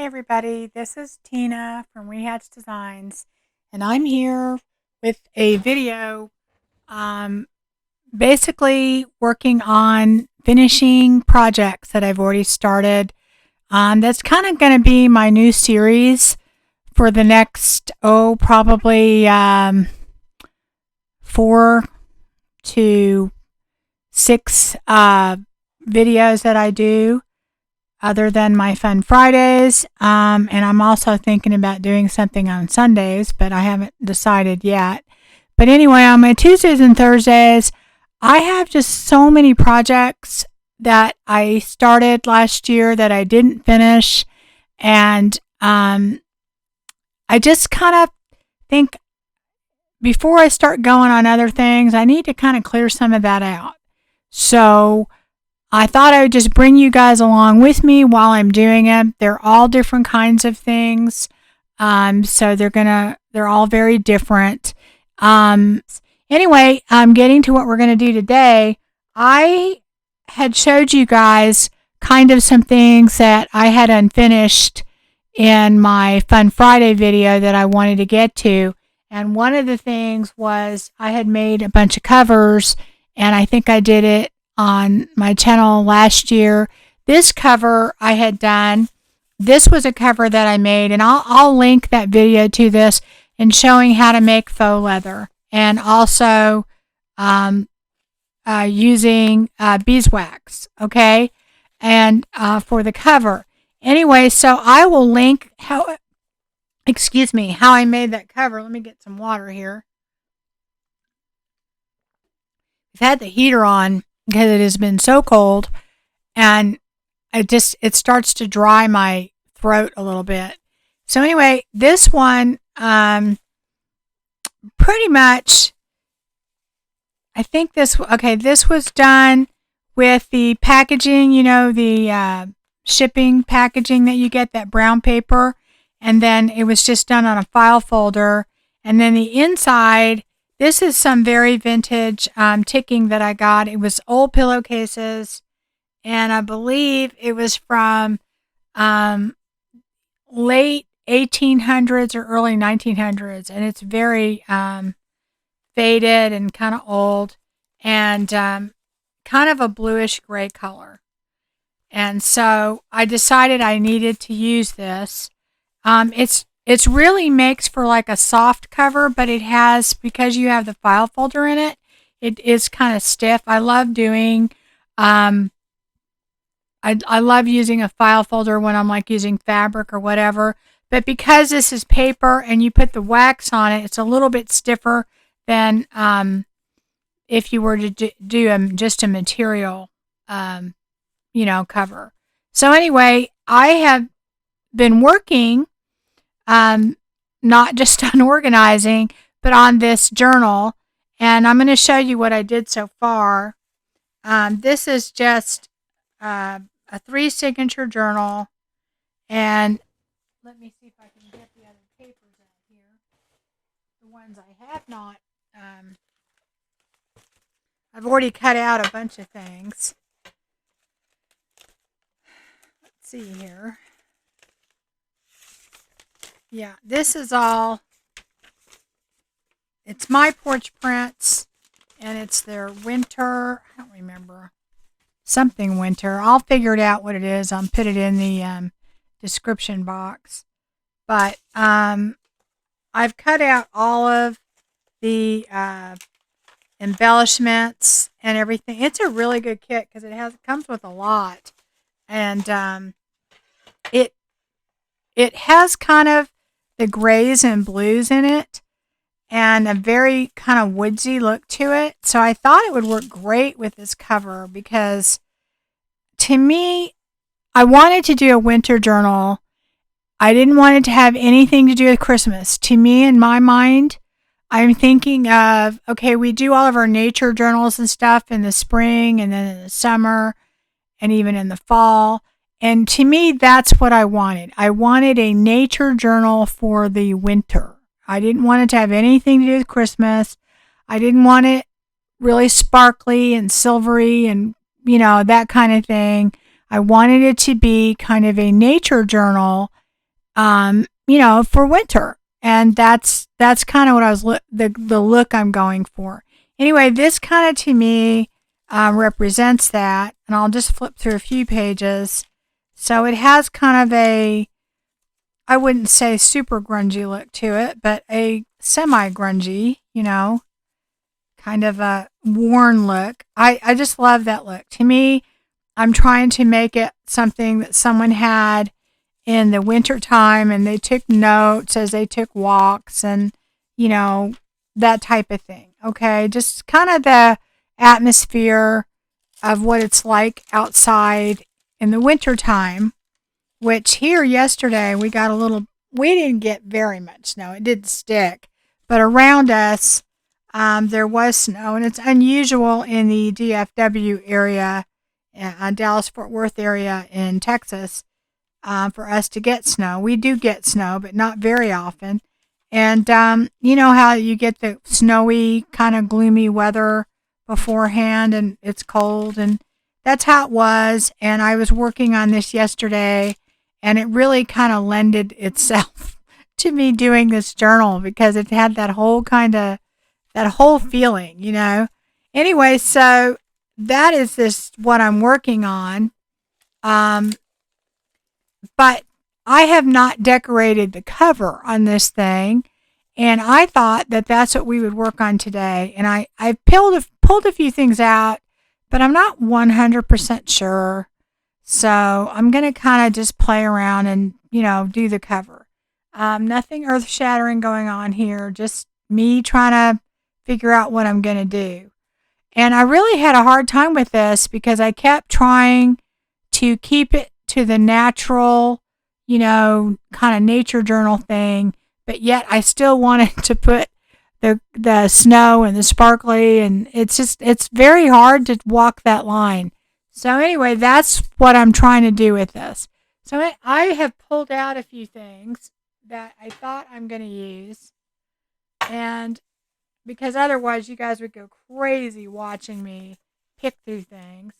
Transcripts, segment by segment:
everybody, this is Tina from Rehatch Designs, and I'm here with a video um, basically working on finishing projects that I've already started. That's kind of going to be my new series for the next, probably 4 to 6 videos that I do, other than my Fun Fridays. And I'm also thinking about doing something on Sundays, but I haven't decided yet. But anyway, on my Tuesdays and Thursdays, I have just so many projects that I started last year that I didn't finish. And I just kind of think before I start going on other things, I need to kind of clear some of that out. So I thought I would just bring you guys along with me while I'm doing it. They're all different kinds of things. So they're all very different. Anyway, getting to what we're going to do today, I had showed you guys kind of some things that I had unfinished in my Fun Friday video that I wanted to get to. And one of the things was I had made a bunch of covers, and I think I did it on my channel last year. This cover I had done. This was a cover that I made, and I'll link that video to this, and showing how to make faux leather, and also using beeswax, okay, and for the cover. Anyway, so I will link how I made that cover. Let me get some water here. I've had the heater on because it has been so cold, and it starts to dry my throat a little bit. So anyway, this one, pretty much, I think this was done with the packaging, the shipping packaging that you get, that brown paper, and then it was just done on a file folder. And then the inside, this is some very vintage ticking that I got. It was old pillowcases, and I believe it was from late 1800s or early 1900s, and it's very faded and kind of old, and kind of a bluish gray color. And so I decided I needed to use this. It's really makes for like a soft cover, but it has, because you have the file folder in it, it is kind of stiff. I love doing, I love using a file folder when I'm like using fabric or whatever. But because this is paper and you put the wax on it, it's a little bit stiffer than if you were to do just a material, cover. So anyway, I have been working not just on organizing, but on this journal, and I'm going to show you what I did so far. This is just a 3 signature journal, and let me see if I can get the other papers out here. The ones I have not, I've already cut out a bunch of things. Let's see here. Yeah, this is all, it's My Porch Prints, and it's their winter, I don't remember, something winter. I'll figure it out what it is. I'll put it in the description box. But I've cut out all of the embellishments and everything. It's a really good kit because it comes with a lot, and it has kind of the grays and blues in it, and a very kind of woodsy look to it. So I thought it would work great with this cover because, to me, I wanted to do a winter journal. I didn't want it to have anything to do with Christmas. To me, in my mind, I'm thinking of, okay, we do all of our nature journals and stuff in the spring, and then in the summer, and even in the fall. And to me, that's what I wanted. I wanted a nature journal for the winter. I didn't want it to have anything to do with Christmas. I didn't want it really sparkly and silvery and, that kind of thing. I wanted it to be kind of a nature journal for winter. And that's kind of what I was the look I'm going for. Anyway, this kind of to me represents that, and I'll just flip through a few pages. So it has kind of I wouldn't say super grungy look to it, but a semi grungy, kind of a worn look. I just love that look. To me, I'm trying to make it something that someone had in the winter time and they took notes as they took walks and, that type of thing. Okay. Just kind of the atmosphere of what it's like outside in the winter time, which here yesterday we didn't get very much snow. It didn't stick, but around us, there was snow, and it's unusual in the DFW area, Dallas Fort Worth area in Texas, for us to get snow. We do get snow, but not very often. And you know how you get the snowy, kind of gloomy weather beforehand, and it's cold, and that's how it was. And I was working on this yesterday, and it really kind of lended itself to me doing this journal because it had that whole feeling, Anyway, so that is what I'm working on. But I have not decorated the cover on this thing, and I thought that that's what we would work on today. And I pulled a few things out, but I'm not 100% sure. So I'm going to kind of just play around and, do the cover. Nothing earth shattering going on here, just me trying to figure out what I'm going to do. And I really had a hard time with this because I kept trying to keep it to the natural, kind of nature journal thing, but yet I still wanted to put the snow and the sparkly, and it's very hard to walk that line. So anyway, that's what I'm trying to do with this. So I have pulled out a few things that I thought I'm going to use, and because otherwise you guys would go crazy watching me pick through things.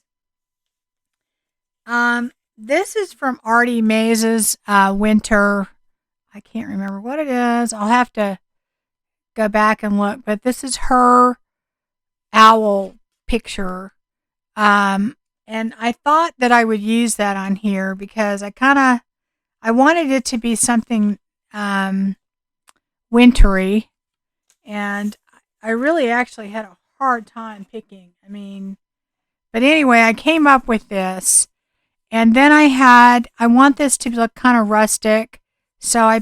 This is from Artie Mays' winter. I can't remember what it is. I'll have to go back and look, but this is her owl picture. And I thought that I would use that on here because I wanted it to be something wintry, and I really actually had a hard time picking. But anyway, I came up with this, and then I want this to look kind of rustic, so I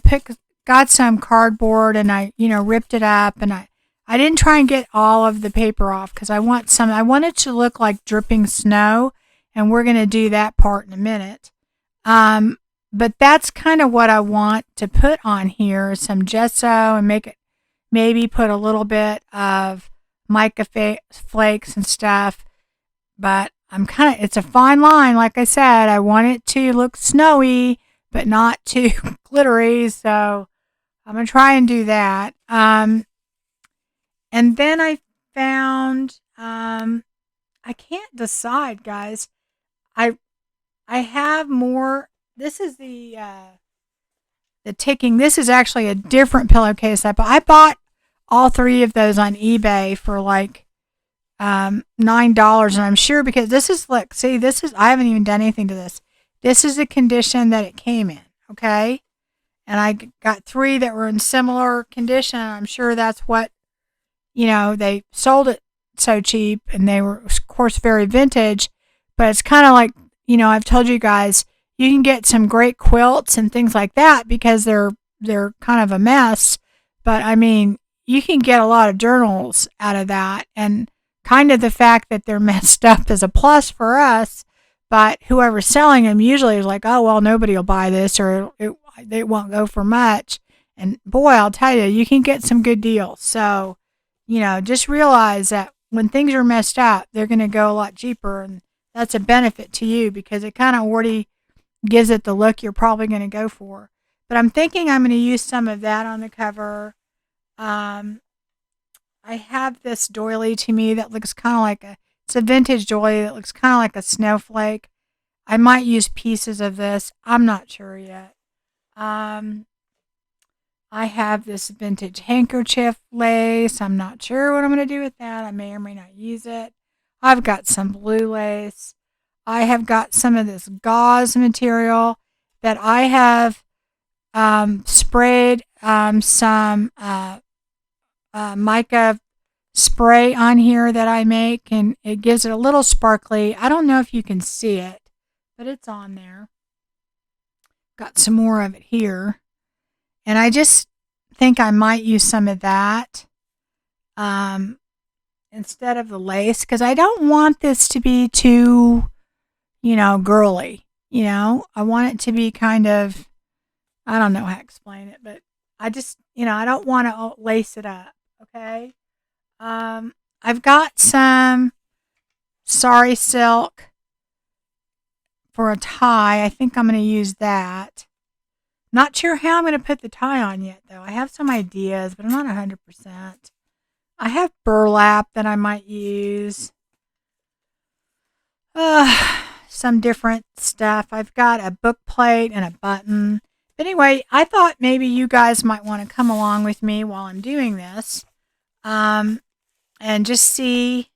got some cardboard and I, ripped it up, and I didn't try and get all of the paper off because I want it to look like dripping snow, and we're going to do that part in a minute. But that's kind of what I want to put on here, some gesso, and maybe put a little bit of mica flakes and stuff. But it's a fine line. Like I said, I want it to look snowy, but not too glittery. So I'm going to try and do that. And then I found, I can't decide, guys. I have more. This is the ticking. This is actually a different pillowcase. I bought all three of those on eBay for like $9, and I'm sure because this is I haven't even done anything to this. This is the condition that it came in, okay? And I got three that were in similar condition. I'm sure that's what, they sold it so cheap, and they were, of course, very vintage. But it's kind of like, I've told you guys, you can get some great quilts and things like that because they're kind of a mess. But you can get a lot of journals out of that, and kind of the fact that they're messed up is a plus for us. But whoever's selling them usually is like, oh, well, nobody will buy this, or it won't go for much. And boy, I'll tell you, you can get some good deals. So, just realize that when things are messed up, they're going to go a lot cheaper. And that's a benefit to you because it kind of already gives it the look you're probably going to go for. But I'm thinking I'm going to use some of that on the cover. I have this doily to me that looks kind of it's a vintage doily that looks kind of like a snowflake. I might use pieces of this. I'm not sure yet. Um, I have this vintage handkerchief lace. I'm not sure what I'm going to do with that. I may or may not use it. I've got some blue lace. I have got some of this gauze material that I have sprayed some mica spray on here that I make, and it gives it a little sparkly. I don't know if you can see it, but it's on there. Got some more of it here. And I just think I might use some of that um, instead of the lace because I don't want this to be too, girly. I want it to be kind of, I don't know how to explain it, but I just, I don't want to lace it up. Okay. I've got some sari silk for a tie. I think I'm going to use that. Not sure how I'm going to put the tie on yet, though. I have some ideas, but I'm not 100%. I have burlap that I might use. Some different stuff. I've got a book plate and a button. But anyway, I thought maybe you guys might want to come along with me while I'm doing this and just see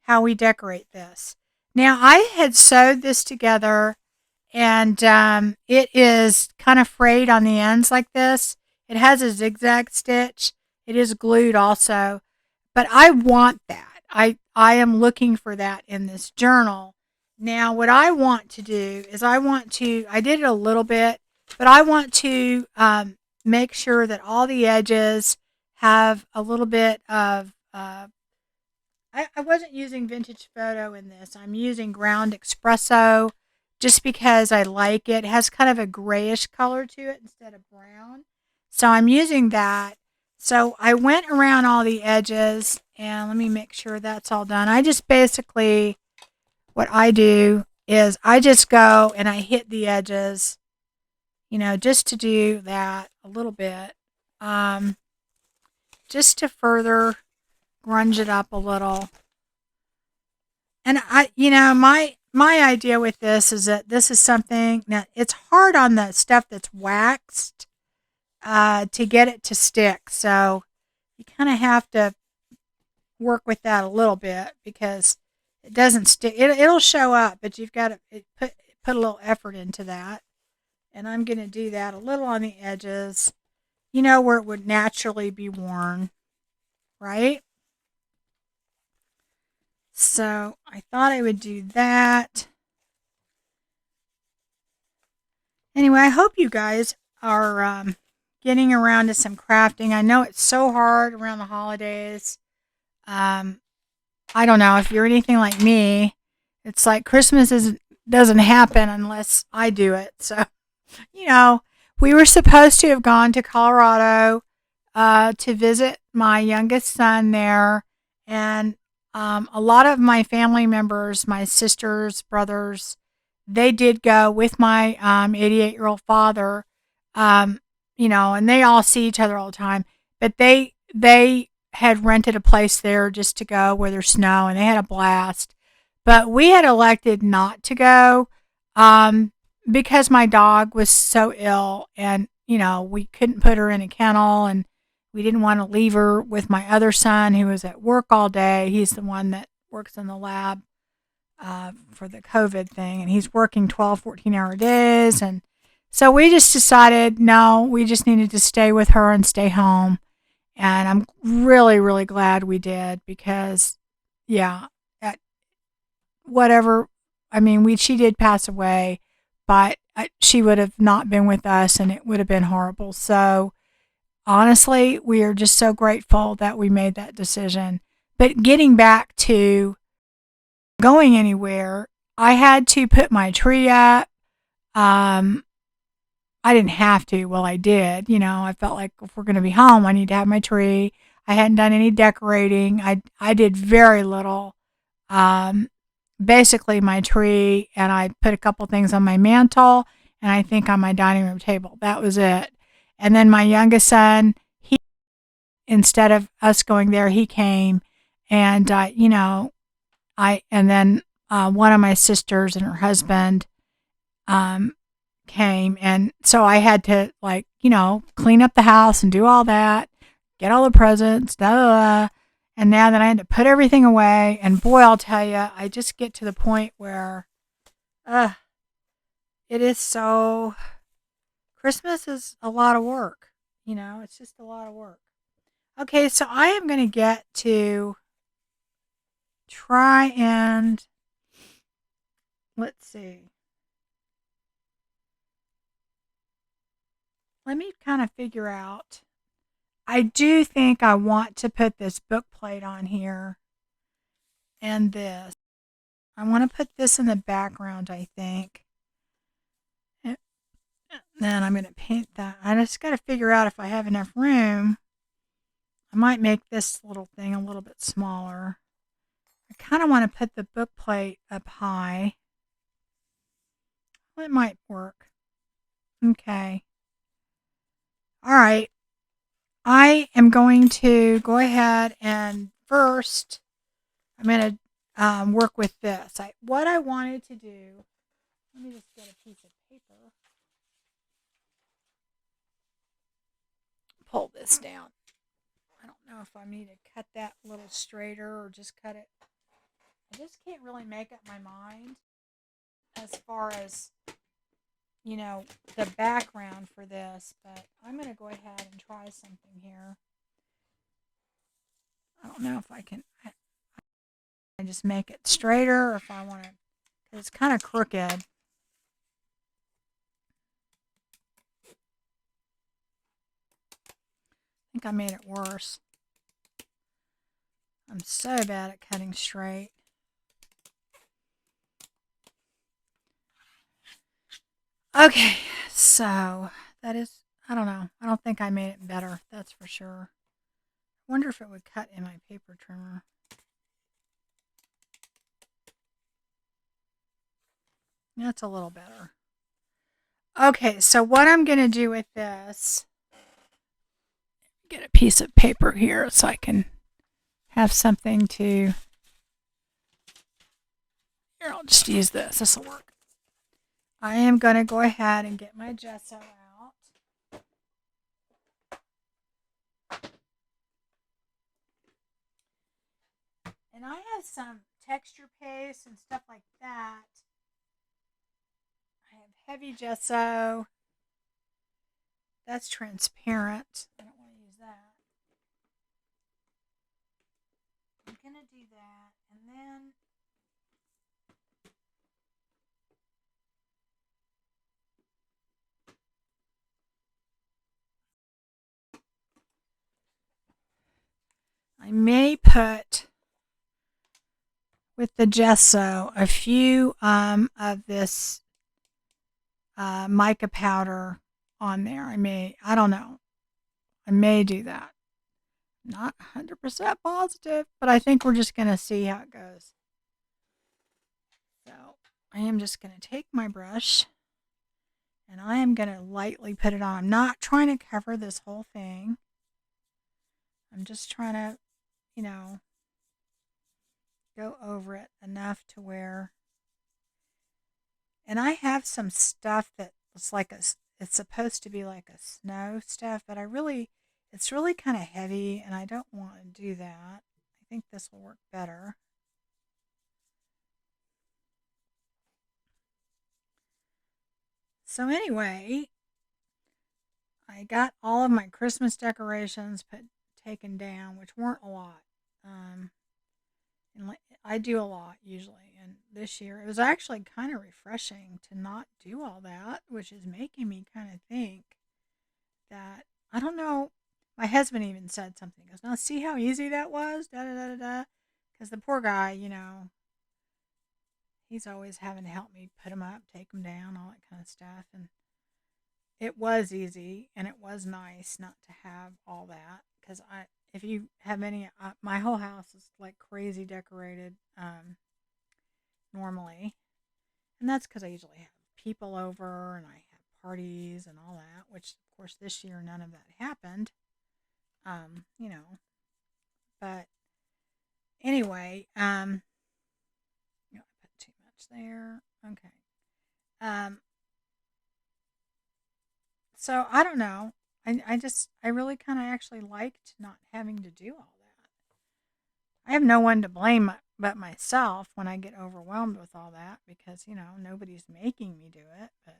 how we decorate this. Now, I had sewed this together and it is kind of frayed on the ends like this. It has a zigzag stitch. It is glued also, but I want that. I am looking for that in this journal. Now, what I want to do is I did it a little bit, but I want to make sure that all the edges have a little bit of, I wasn't using Vintage Photo in this. I'm using Ground Espresso just because I like it. It has kind of a grayish color to it instead of brown. So I'm using that. So I went around all the edges and let me make sure that's all done. I just basically, what I do is I just go and I hit the edges, just to do that a little bit, just to further grunge it up a little. And my idea with this is that this is something that it's hard on the stuff that's waxed to get it to stick. So you kind of have to work with that a little bit because it doesn't stick. It'll show up, but you've got to put a little effort into that. And I'm going to do that a little on the edges, where it would naturally be worn, right? So I thought I would do that. Anyway, I hope you guys are getting around to some crafting. I know it's so hard around the holidays. I don't know if you're anything like me. It's like Christmas doesn't happen unless I do it. So, we were supposed to have gone to Colorado to visit my youngest son there, and a lot of my family members, my sisters, brothers, they did go with my 88-year-old father, and they all see each other all the time. But they had rented a place there just to go where there's snow, and they had a blast. But we had elected not to go because my dog was so ill, and we couldn't put her in a kennel, and we didn't want to leave her with my other son who was at work all day. He's the one that works in the lab for the COVID thing, and he's working 12, 14-hour days. And so we just decided, no, we just needed to stay with her and stay home. And I'm really, really glad we did because, yeah, whatever. I mean, she did pass away, but she would have not been with us, and it would have been horrible. So honestly, we are just so grateful that we made that decision. But getting back to going anywhere, I had to put my tree up. I didn't have to. Well, I did. I felt like if we're going to be home, I need to have my tree. I hadn't done any decorating. I did very little. Basically, my tree, and I put a couple things on my mantle, and I think on my dining room table. That was it. And then my youngest son, instead of us going there, he came, and and then one of my sisters and her husband came, and so I had to, like, clean up the house and do all that, get all the presents, da da da. And now that I had to put everything away, and boy, I'll tell you, I just get to the point where, uh, it is so. Christmas is a lot of work. It's just a lot of work. Okay, so I am going to get to try and let's see. Let me kind of figure out. I do think I want to put this book plate on here and this. I want to put this in the background, I think. And then I'm going to paint that. I just got to figure out if I have enough room. I might make this little thing a little bit smaller. I kind of want to put the book plate up high. Well, it might work. Okay. All right. I am going to go ahead and first I'm going to work with this. What I wanted to do, let me just get a piece of paper. Pull this down. I don't know if I need to cut that a little straighter or just cut it. I just can't really make up my mind as far as, the background for this, but I'm going to go ahead and try something here. I don't know if I can just make it straighter or if I want to, because it's kind of crooked. I think I made it worse. I'm so bad at cutting straight. Okay, so that is, I don't know. I don't think I made it better, that's for sure. I wonder if it would cut in my paper trimmer. That's a little better. Okay, so what I'm going to do with this, get a piece of paper here so I can have something to, here, I'll just use this. This will work. I am going to go ahead and get my gesso out. And I have some texture paste and stuff like that. I have heavy gesso. That's transparent. I don't want to use that. I'm going to do that. And then I may put, with the gesso, a few of this mica powder on there. I don't know. I may do that. Not 100% positive, but I think we're just going to see how it goes. So I am just going to take my brush and I am going to lightly put it on. I'm not trying to cover this whole thing. I'm just trying to, go over it enough to where, and I have some stuff that it's it's supposed to be like a snow stuff, but it's really kind of heavy and I don't want to do that. I think this will work better. So anyway, I got all of my Christmas decorations taken down, which weren't a lot. And I do a lot usually, and this year it was actually kind of refreshing to not do all that, which is making me kind of think that I don't know. My husband even said something. He goes, "Now see how easy that was." Da da da da da. Because the poor guy, he's always having to help me put them up, take them down, all that kind of stuff, and it was easy and it was nice not to have all that because if you have any, my whole house is like crazy decorated normally, and that's because I usually have people over and I have parties and all that, which of course this year none of that happened. um, you know, but anyway, I put too much there. Okay. Um, So I don't know. I really kind of actually liked not having to do all that. I have no one to blame but myself when I get overwhelmed with all that because, nobody's making me do it, but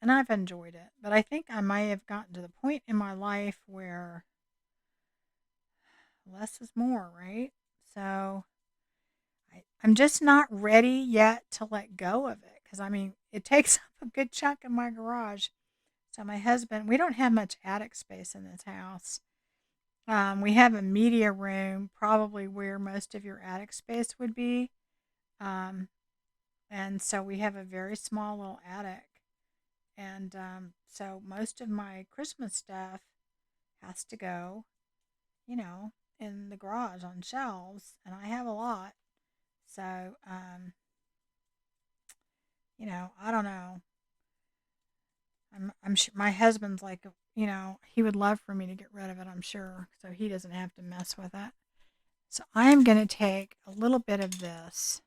I've enjoyed it. But I think I might have gotten to the point in my life where less is more, right? So I'm just not ready yet to let go of it because, I mean, it takes up a good chunk of my garage. So my husband, we don't have much attic space in this house. We have a media room, probably where most of your attic space would be. Um, and so we have a very small little attic. And so most of my Christmas stuff has to go, you know, in the garage on shelves. And I have a lot. So, I don't know. I'm sure my husband's like, he would love for me to get rid of it, I'm sure, so he doesn't have to mess with it. So I'm going to take a little bit of this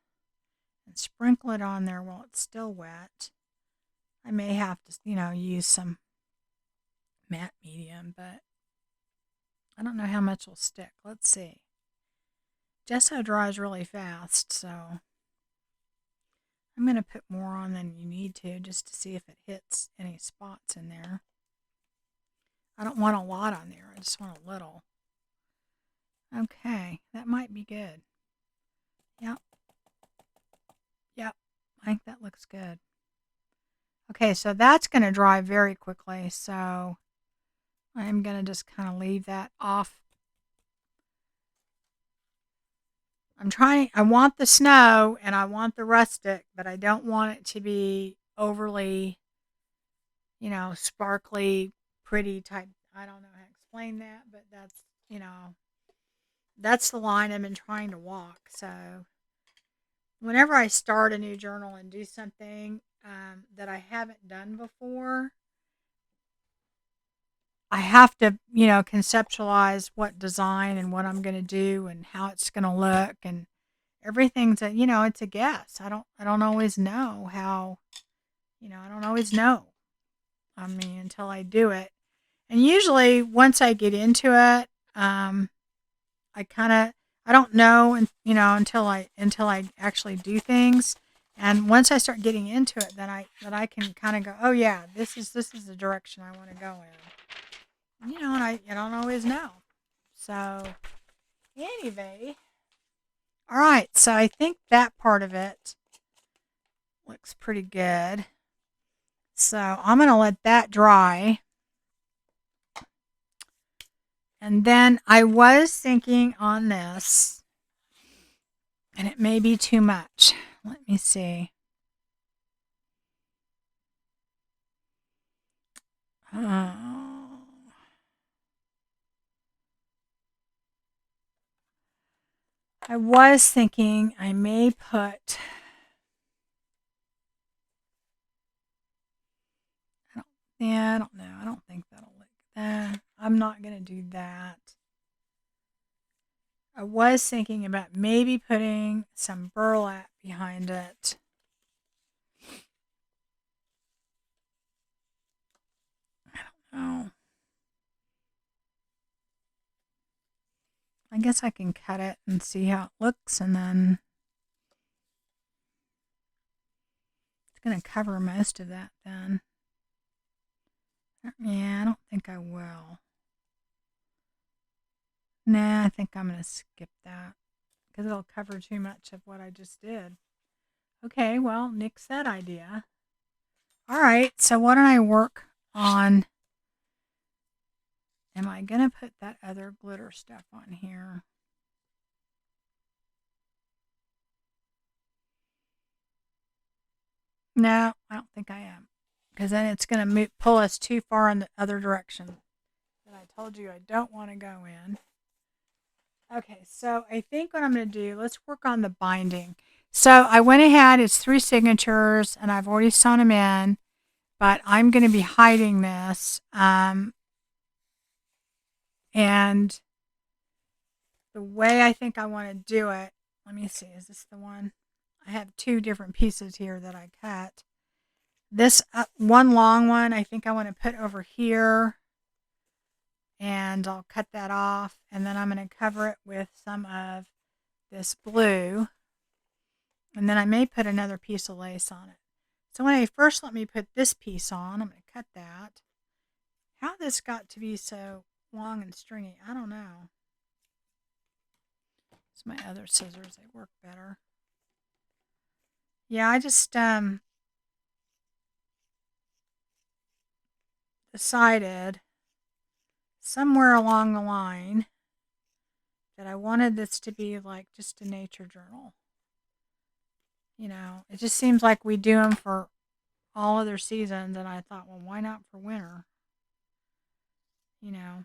and sprinkle it on there while it's still wet. I may have to, use some matte medium, but I don't know how much will stick. Let's see. Gesso dries really fast, so I'm going to put more on than you need to just to see if it hits any spots in there. I don't want a lot on there. I just want a little. Okay, that might be good. Yep, yep. I think that looks good. Okay, so that's going to dry very quickly, so I'm going to just kind of leave that off. I want the snow and I want the rustic, but I don't want it to be overly, sparkly, pretty type. I don't know how to explain that, but that's the line I've been trying to walk. So whenever I start a new journal and do something that I haven't done before, I have to, conceptualize what design and what I'm going to do and how it's going to look and everything's it's a guess. I don't always know how, I don't always know. I mean, until I do it. And usually once I get into it, I kind of I don't know, and until I actually do things. And once I start getting into it, then I can kind of go, oh yeah, this is the direction I want to go in. And I don't always know. So anyway, all right. So I think that part of it looks pretty good. So I'm gonna let that dry. And then I was thinking on this, and it may be too much. Let me see. Oh. I was thinking I may put. I don't know. I don't think that'll look. I'm not gonna do that. I was thinking about maybe putting some burlap behind it. Oh, I guess I can cut it and see how it looks, and then it's gonna cover most of that. Then, yeah, I don't think I will. Nah, I think I'm gonna skip that because it'll cover too much of what I just did. Okay, well, nix that idea. All right, so why don't I work on. Am I going to put that other glitter stuff on here? No, I don't think I am. Because then it's going to pull us too far in the other direction that I told you I don't want to go in. Okay, so I think what I'm going to do, let's work on the binding. So I went ahead, it's 3 signatures, and I've already sewn them in, but I'm going to be hiding this. And the way I think I want to do it, let me see, is this the one? I have 2 different pieces here that I cut. This one long one, I think I want to put over here, and I'll cut that off, and then I'm going to cover it with some of this blue, and then I may put another piece of lace on it. So when I first let me put this piece on, I'm going to cut that. How this got to be so long and stringy, I don't know. It's my other scissors, they work better. Yeah, I just decided somewhere along the line that I wanted this to be like just a nature journal. You know, it just seems like we do them for all other seasons, and I thought, well, why not for winter? You know,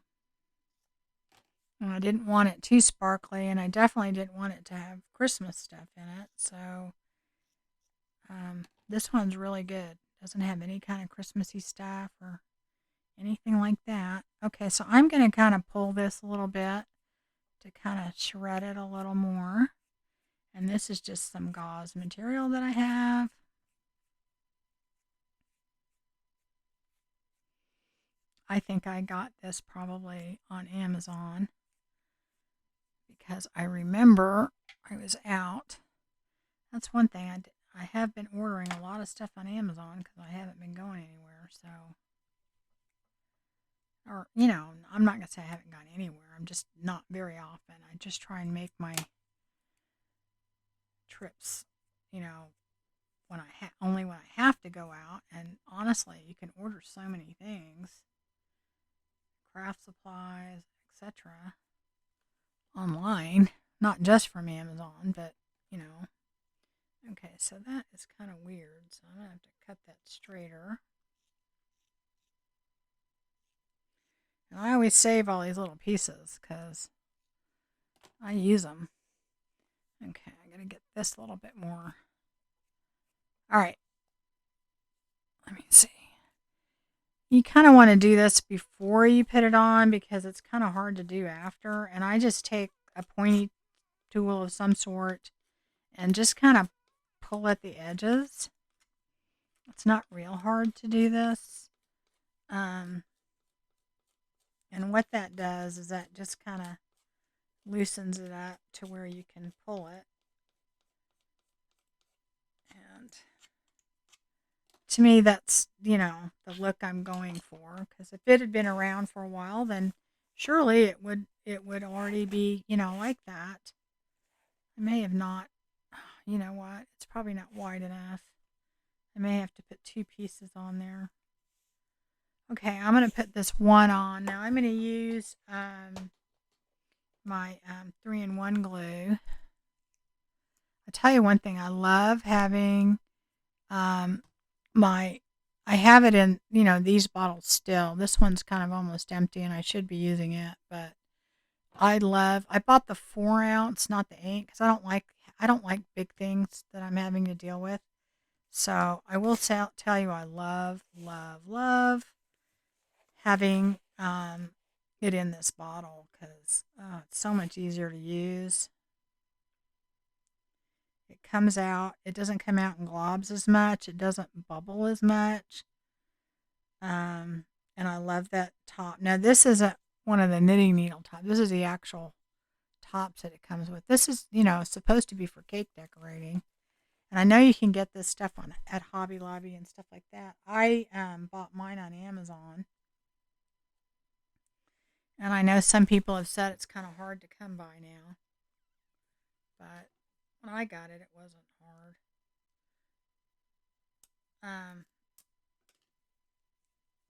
and I didn't want it too sparkly, and I definitely didn't want it to have Christmas stuff in it. So this one's really good. Doesn't have any kind of Christmassy stuff or anything like that. Okay, so I'm going to kind of pull this a little bit to kind of shred it a little more. And this is just some gauze material that I have. I think I got this probably on Amazon because I remember I was out. That's one thing I have been ordering a lot of stuff on Amazon because I haven't been going anywhere. So, or, you know, I'm not going to say I haven't gone anywhere. I'm just not very often. I just try and make my trips, you know, when only when I have to go out. And honestly, you can order so many things, craft supplies, etc., online, not just from Amazon, but you know. Okay, so that is kind of weird. So I'm gonna have to cut that straighter. And I always save all these little pieces because I use them. Okay, I gotta get this a little bit more. All right, let me see. You kind of want to do this before you put it on because it's kind of hard to do after. And I just take a pointy tool of some sort and just kind of pull at the edges. It's not real hard to do this. And what that does is that just kind of loosens it up to where you can pull it. And to me, that's, you know, the look I'm going for. Because if it had been around for a while, then surely it would already be, you know, like that. I may have not, you know what, it's probably not wide enough. I may have to put two pieces on there. Okay, I'm going to put this one on. Now I'm going to use my 3-in-1 glue. I'll tell you one thing, I love having my, I have it in, you know, these bottles still. This one's kind of almost empty and I should be using it, but I bought the 4-ounce, not the 8, because I don't like big things that I'm having to deal with. So I will tell you, I love, love, love having it in this bottle because it's so much easier to use. It comes out, it doesn't come out in globs as much, it doesn't bubble as much. And I love that top. Now, this isn't one of the knitting needle tops, this is the actual tops that it comes with. This is, you know, supposed to be for cake decorating. And I know you can get this stuff at Hobby Lobby and stuff like that. I bought mine on Amazon. And I know some people have said it's kind of hard to come by now. But when I got it, it wasn't hard.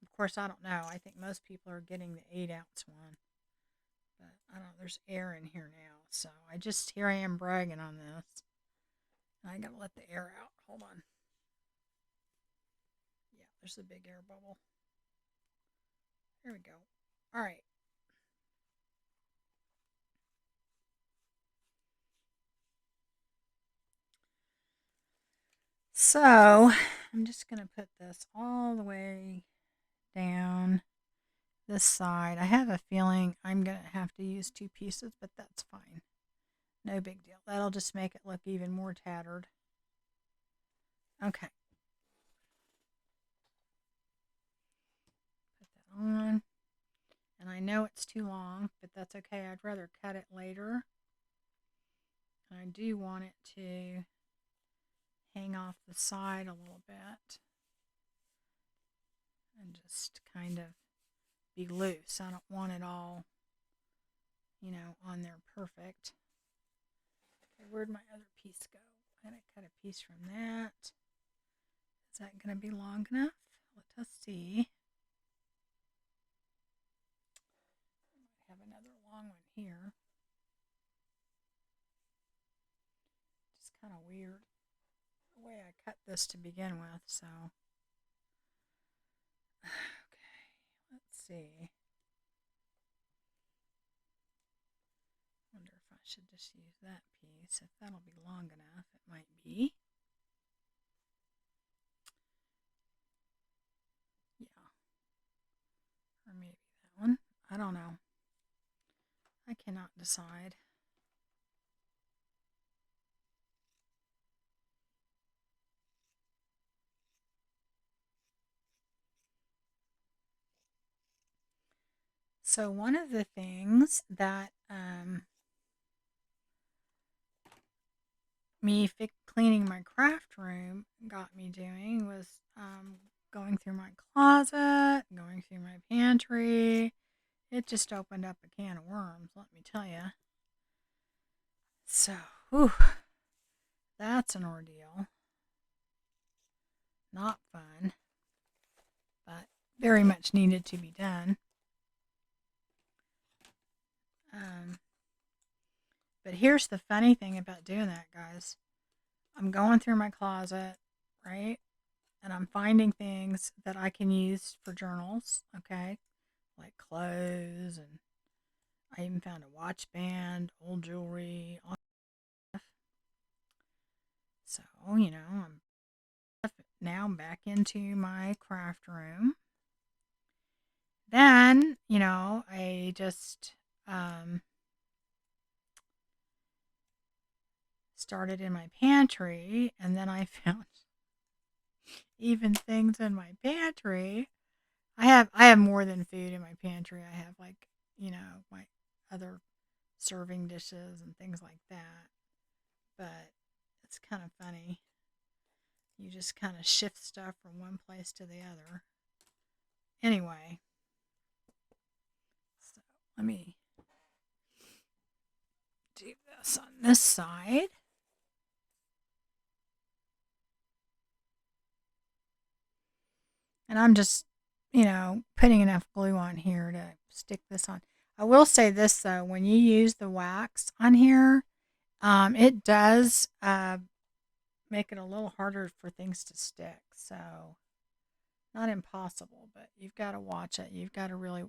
Of course, I don't know. I think most people are getting the 8-ounce one. But I don't know. There's air in here now. So here I am bragging on this. I gotta let the air out. Hold on. Yeah, there's a big air bubble. There we go. All right. So I'm just gonna put this all the way down this side. I have a feeling I'm gonna have to use two pieces, but that's fine. No big deal. That'll just make it look even more tattered. Okay. know it's too long, but that's okay. I'd rather cut it later. And I do want it to hang off the side a little bit and just kind of be loose. I don't want it all, on there perfect. Okay, where'd my other piece go? I'm going to cut a piece from that. Is that going to be long enough? Let us see. I might have another long one here. Just kind of weird the way I cut this to begin with, so. Okay, let's see. Wonder if I should just use that piece. If that'll be long enough, it might be. Yeah. Or maybe that one. I don't know. I cannot decide. So one of the things that me cleaning my craft room got me doing was going through my closet, going through my pantry. It just opened up a can of worms, let me tell you. So, whew, that's an ordeal. Not fun, but very much needed to be done. But here's the funny thing about doing that, guys. I'm going through my closet, right? And I'm finding things that I can use for journals, okay? Like clothes, and I even found a watch band, old jewelry, all that stuff. So, I'm back into my craft room. Then, I just started in my pantry, and then I found even things in my pantry. I have more than food in my pantry. I have my other serving dishes and things like that. But it's kind of funny. You just kind of shift stuff from one place to the other. Anyway, so let me do this on this side. And I'm just, putting enough glue on here to stick this on. I will say this, though. When you use the wax on here, it does make it a little harder for things to stick. So, not impossible, but you've got to watch it. You've got to really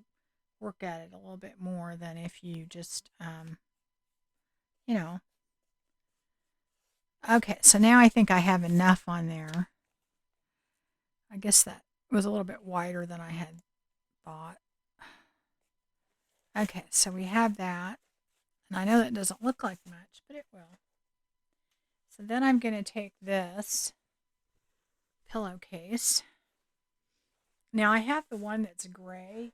work at it a little bit more than if you just, Okay, so now I think I have enough on there. I guess that was a little bit wider than I had thought. Okay, so we have that. And I know that doesn't look like much, but it will. So then I'm going to take this pillowcase. Now I have the one that's gray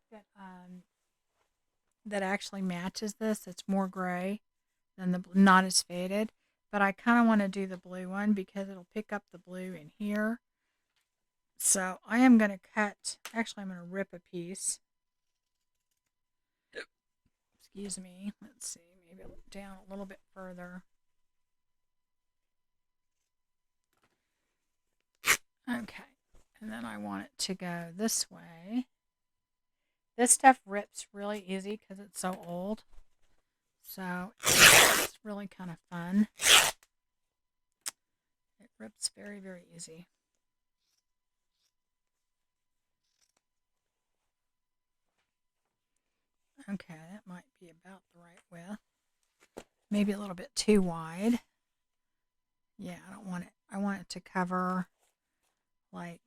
that actually matches this. It's more gray than the not as faded, but I kind of want to do the blue one because it'll pick up the blue in here. So I am going to actually I'm going to rip a piece. Excuse me. Let's see, maybe look down a little bit further. Okay, and then I want it to go this way. This stuff rips really easy because it's so old. So it's really kind of fun. It rips very, very easy. Okay, that might be about the right width. Maybe a little bit too wide. Yeah, I don't want it. I want it to cover let's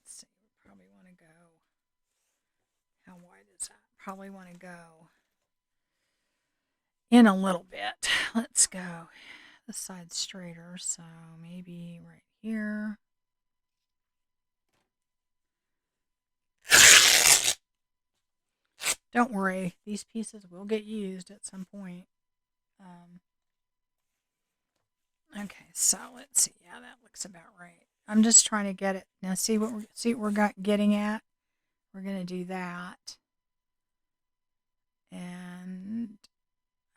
see, we probably want to go, how wide is that? Probably want to go in a little bit. Let's go this side straighter, so maybe right here. Don't worry, these pieces will get used at some point. Okay, so let's see. Yeah, that looks about right. I'm just trying to get it now. See what we're getting at. We're gonna do that, and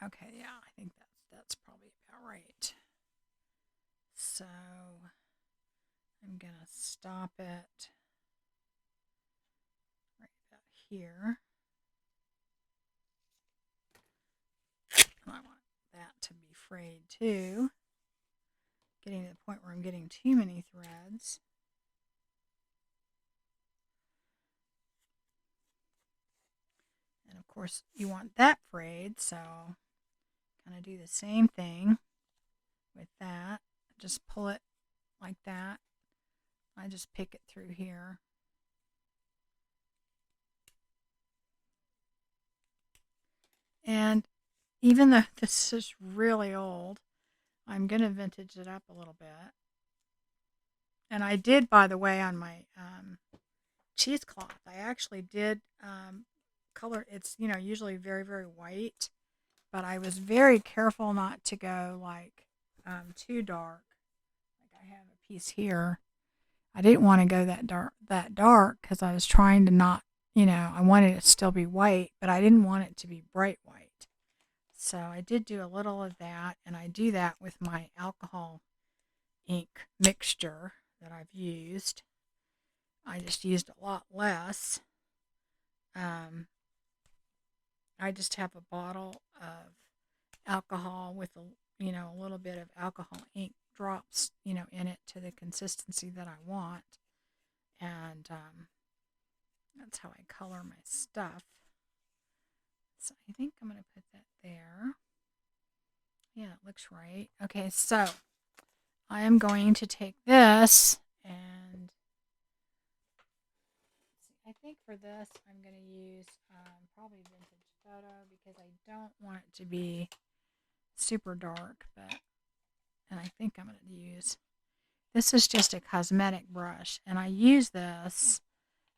okay, yeah, I think that's probably about right. So I'm gonna stop it right about here. And I want that to be frayed too. Getting to the point where I'm getting too many threads. And of course you want that frayed, so kind of do the same thing with that. Just pull it like that. I just pick it through here. And even though this is really old, I'm going to vintage it up a little bit. And I did, by the way, on my cheesecloth, I actually did color. It's, usually very, very white. But I was very careful not to go like too dark. Like I have a piece here. I didn't want to go that dark because I was trying to not, I wanted it to still be white, but I didn't want it to be bright white. So I did do a little of that, and I do that with my alcohol ink mixture that I've used. I just used a lot less. Um, I just have a bottle of alcohol with a little bit of alcohol ink drops, in it to the consistency that I want. And that's how I color my stuff. So I think I'm going to put that there. Yeah, it looks right. Okay, so I am going to take this and I think for this I'm going to use probably Vintage Photo because I don't want it to be super dark, and I think I'm going to use, this is just a cosmetic brush, and I use this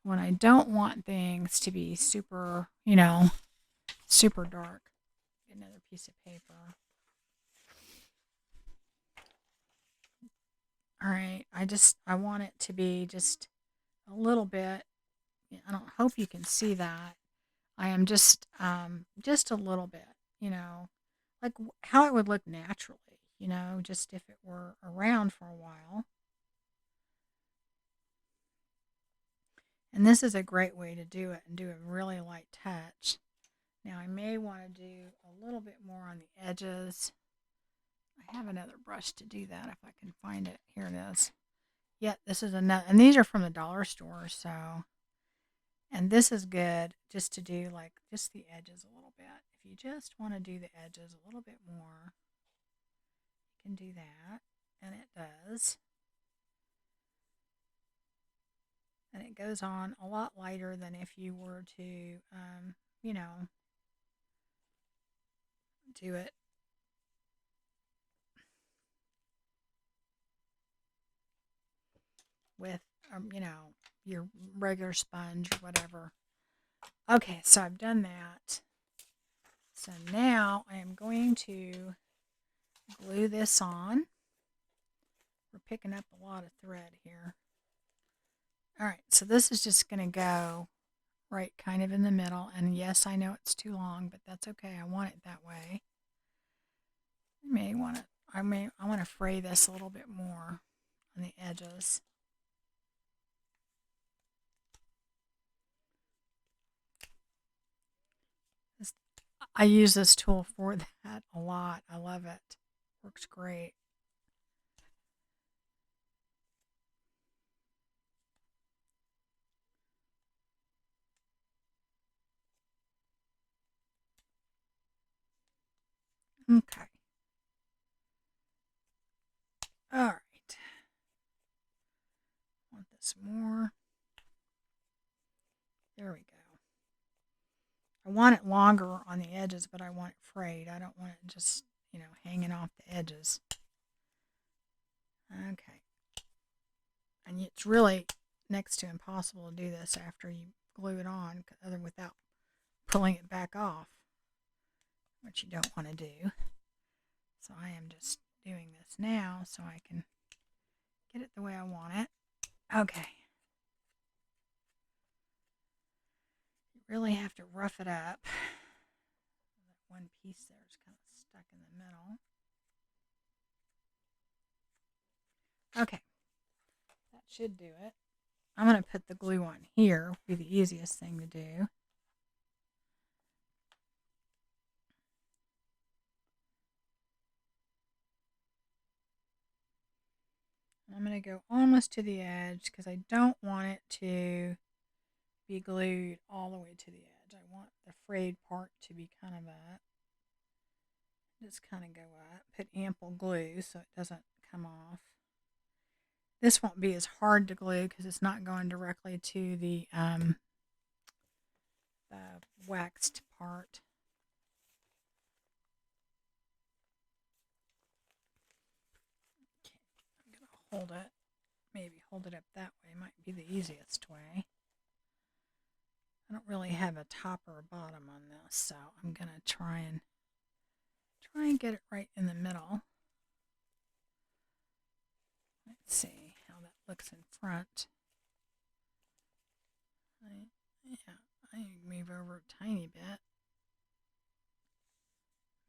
when I don't want things to be super, super dark. Get another piece of paper. All right, I want it to be just a little bit. I don't hope you can see that. I am just a little bit, like how it would look naturally, just if it were around for a while. And this is a great way to do it and do a really light touch. Now I may want to do a little bit more on the edges. I have another brush to do that if I can find it. Here it is. Yeah, this is another, and these are from the dollar store, so, and this is good just to do like just the edges a little bit. If you just want to do the edges a little bit more, you can do that, and it does. And it goes on a lot lighter than if you were to, do it with, your regular sponge or whatever. Okay, so I've done that. So now I am going to glue this on. We're picking up a lot of thread here. All right, so this is just going to go right kind of in the middle. And yes, I know it's too long, but that's okay. I want it that way. I want to fray this a little bit more on the edges. I use this tool for that a lot. I love it. Works great. Okay. All right. Want this more. There we go. I want it longer on the edges, but I want it frayed. I don't want it just, hanging off the edges. Okay. And it's really next to impossible to do this after you glue it on, other without pulling it back off, which you don't want to do. So I am just doing this now so I can get it the way I want it. Okay. You really have to rough it up. That one piece there is kind of stuck in the middle. Okay. That should do it. I'm going to put the glue on here. Would be the easiest thing to do. I'm going to go almost to the edge because I don't want it to be glued all the way to the edge. I want the frayed part to be kind of up. Just kind of go up. Put ample glue so it doesn't come off. This won't be as hard to glue because it's not going directly to the waxed part. Okay, I'm going to hold it. Maybe hold it up that way might be the easiest way. I don't really have a top or a bottom on this, so I'm going to try and get it right in the middle. Let's see how that looks in front. I move over a tiny bit.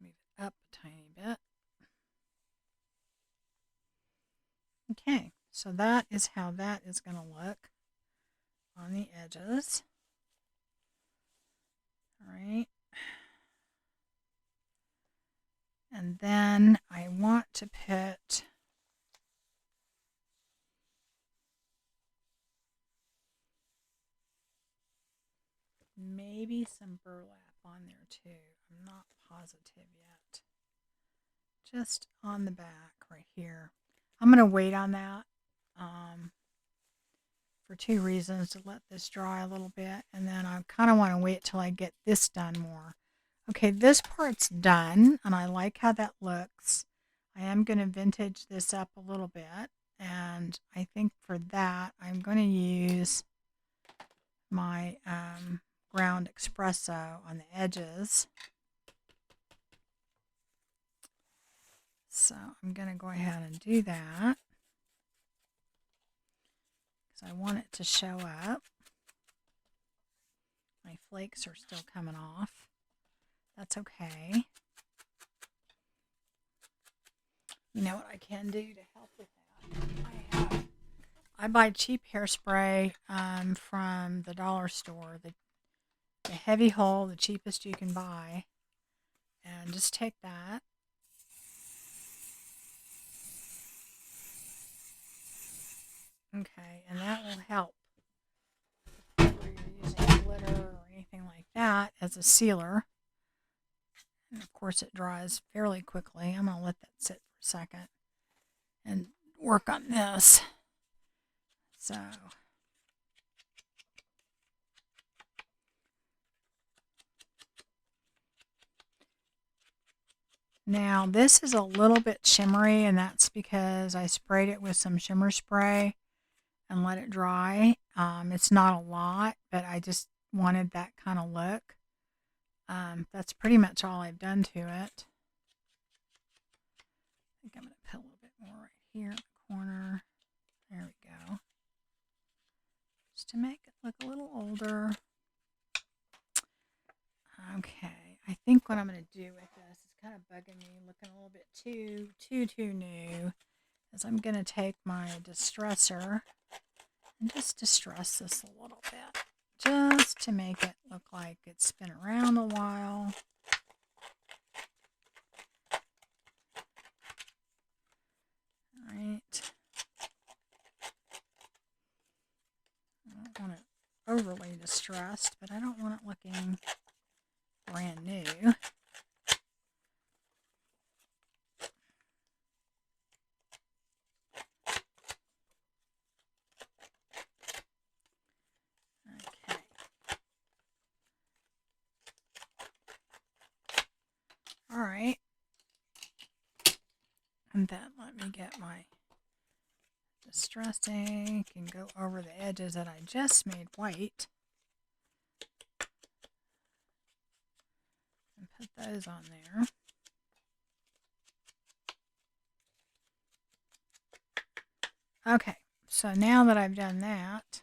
Move it up a tiny bit. Okay, so that is how that is going to look on the edges. All right. And then I want to put maybe some burlap on there too. I'm not positive yet. Just on the back right here. I'm going to wait on that for two reasons. To let this dry a little bit, and then I kind of want to wait till I get this done more. Okay, this part's done, and I like how that looks. I am going to vintage this up a little bit, and I think for that, I'm going to use my ground espresso on the edges. So I'm going to go ahead and do that because I want it to show up. My flakes are still coming off. That's okay. You know what I can do to help with that? I buy cheap hairspray from the dollar store, the heavy hull, the cheapest you can buy, and just take that. Okay, and that will help whether you're using glitter or anything like that as a sealer. And of course it dries fairly quickly. I'm going to let that sit for a second and work on this. So now this is a little bit shimmery, and that's because I sprayed it with some shimmer spray and let it dry. It's not a lot, but I just wanted that kind of look. That's pretty much all I've done to it. I think I'm going to put a little bit more right here in the corner. There we go. Just to make it look a little older. Okay, I think what I'm going to do with this is kind of bugging me, looking a little bit too new, is I'm going to take my distressor and just distress this a little bit, just to make it look like it's been around a while. All right. I don't want it overly distressed, but I don't want it looking brand new. Okay. All right. And then let me get my distress ink and go over the edges that I just made white. put those on there. Okay, so now that I've done that,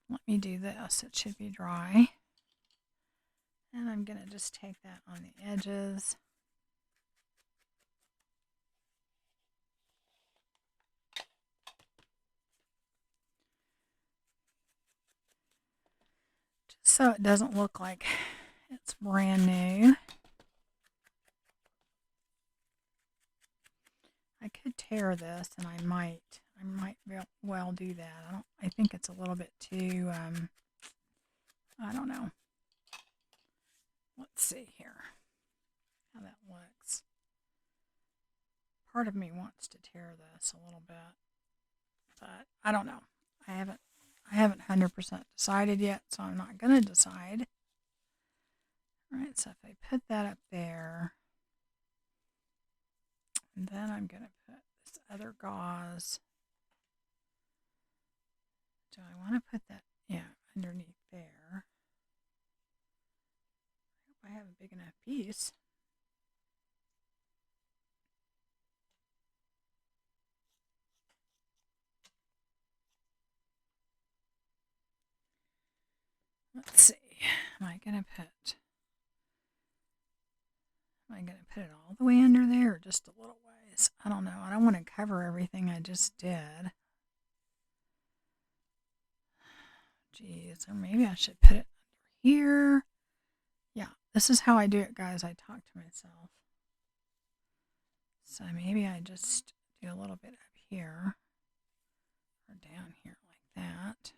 let me do this. It should be dry. And I'm going to just take that on the edges. Just so it doesn't look like it's brand new. I could tear this, and I might well do that. I think it's a little bit too, I don't know. Let's see here how that looks. Part of me wants to tear this a little bit, but I don't know. I haven't 100% decided yet, so I'm not going to decide. All right, so if I put that up there, and then I'm going to put this other gauze. Do I want to put that, underneath there? I hope I have a big enough piece. Let's see. Am I going to put it all the way under there or just a little ways? I don't know. I don't want to cover everything I just did. Geez, or maybe I should put it under here. Yeah, this is how I do it, guys. I talk to myself. So maybe I just do a little bit up here or down here like that.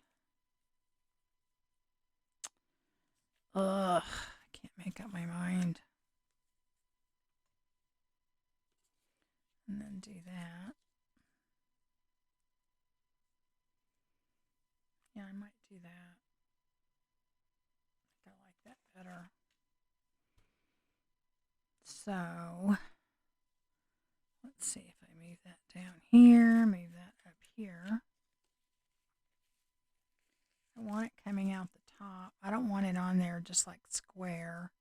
Ugh, I can't make up my mind. And then do that. Yeah, I might do that. I think I like that better. So, let's see if I move that down here, move that up here. I want it coming out the top. I don't want it on there just like square.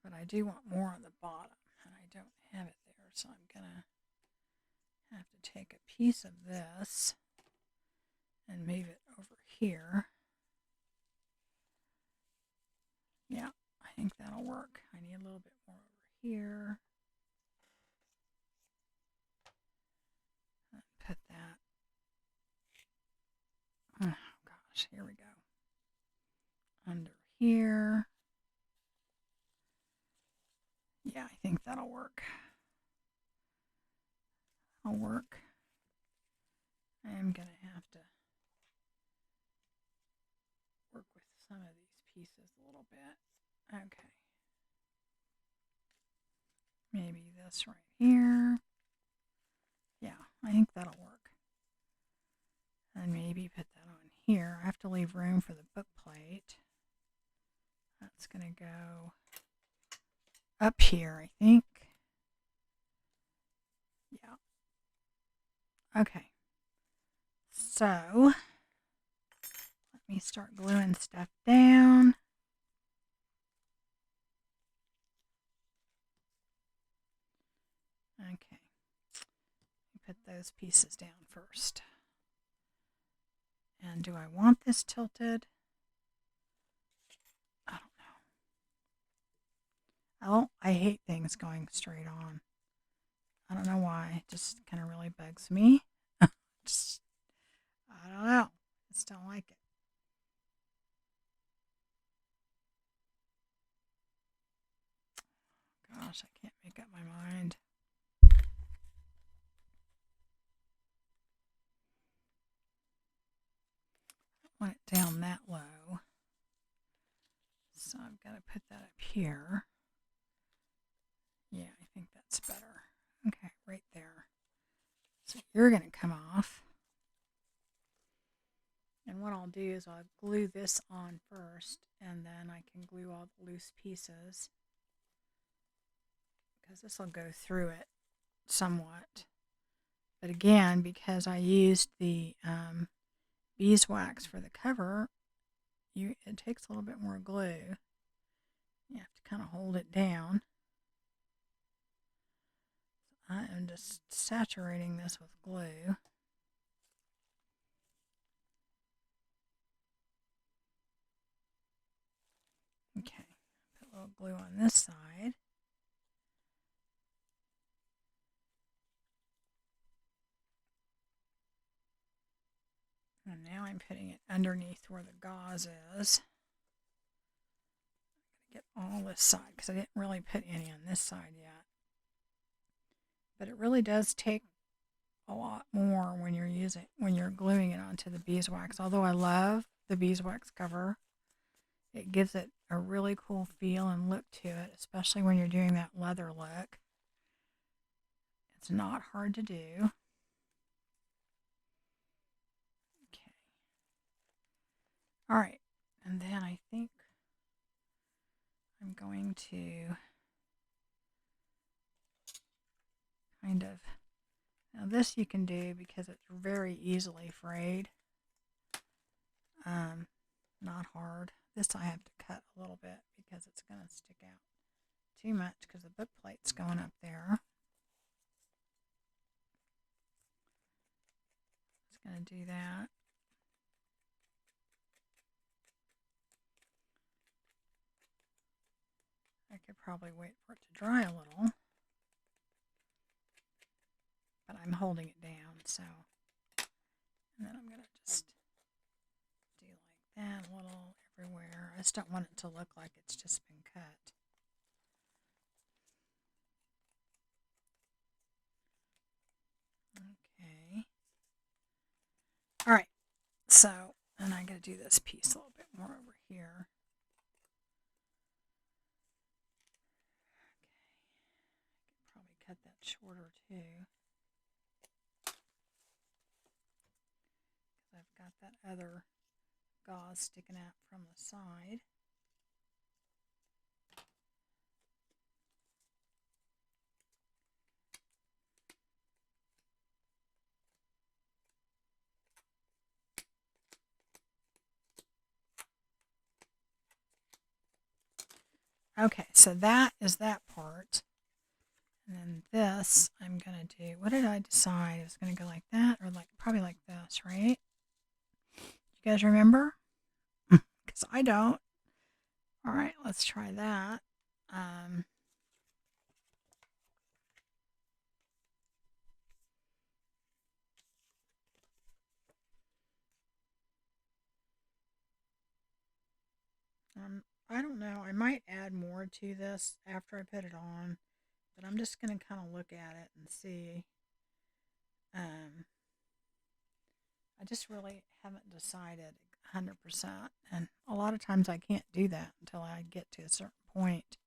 But I do want more on the bottom, and I don't have it there, so I'm going to have to take a piece of this and move it over here. Yeah, I think that'll work. I need a little bit more over here. And put that. Oh gosh, here we go. Under here. Yeah, I think that'll work. I'll work. I am going to have to work with some of these pieces a little bit. Okay. Maybe this right here. Yeah, I think that'll work. And maybe put that on here. I have to leave room for the book plate. That's going to go up here, I think. Yeah. Okay. So, let me start gluing stuff down. Okay. Put those pieces down first. And do I want this tilted? I don't know. I hate things going straight on. I don't know why. It just kind of really bugs me. I don't know. I just don't like it. Gosh, I can't make up my mind. I want it down that low. So I've got to put that up here. Yeah, I think that's better. Okay, right there. So you're going to come off. And what I'll do is I'll glue this on first, and then I can glue all the loose pieces, because this will go through it somewhat. But again, because I used the beeswax for the cover, it takes a little bit more glue. You have to kind of hold it down. I am just saturating this with glue. Okay, put a little glue on this side. And now I'm putting it underneath where the gauze is. Get all this side because I didn't really put any on this side yet. But it really does take a lot more when you're gluing it onto the beeswax. Although I love the beeswax cover, it gives it a really cool feel and look to it, especially when you're doing that leather look. It's not hard to do. Okay. All right, and then I think I'm going to kind of, now this you can do because it's very easily frayed. Not hard. This I have to cut a little bit because it's going to stick out too much because the book plate's going up there. It's going to do that. I could probably wait for it to dry a little, but I'm holding it down, so, and then I'm going to just do like that a little everywhere. I just don't want it to look like it's just been cut. Okay. All right, so, and I got to do this piece a little bit more over here. Okay, I could probably cut that shorter too. Because I've got that other gauze sticking out from the side. Okay, so that is that part. And then this, I'm going to do, what did I decide? It was going to go like that or like probably like this, right? You guys remember? Because I don't. All right, let's try that. I don't know. I might add more to this after I put it on, but I'm just going to kind of look at it and see. I just really haven't decided 100%. And a lot of times I can't do that until I get to a certain point.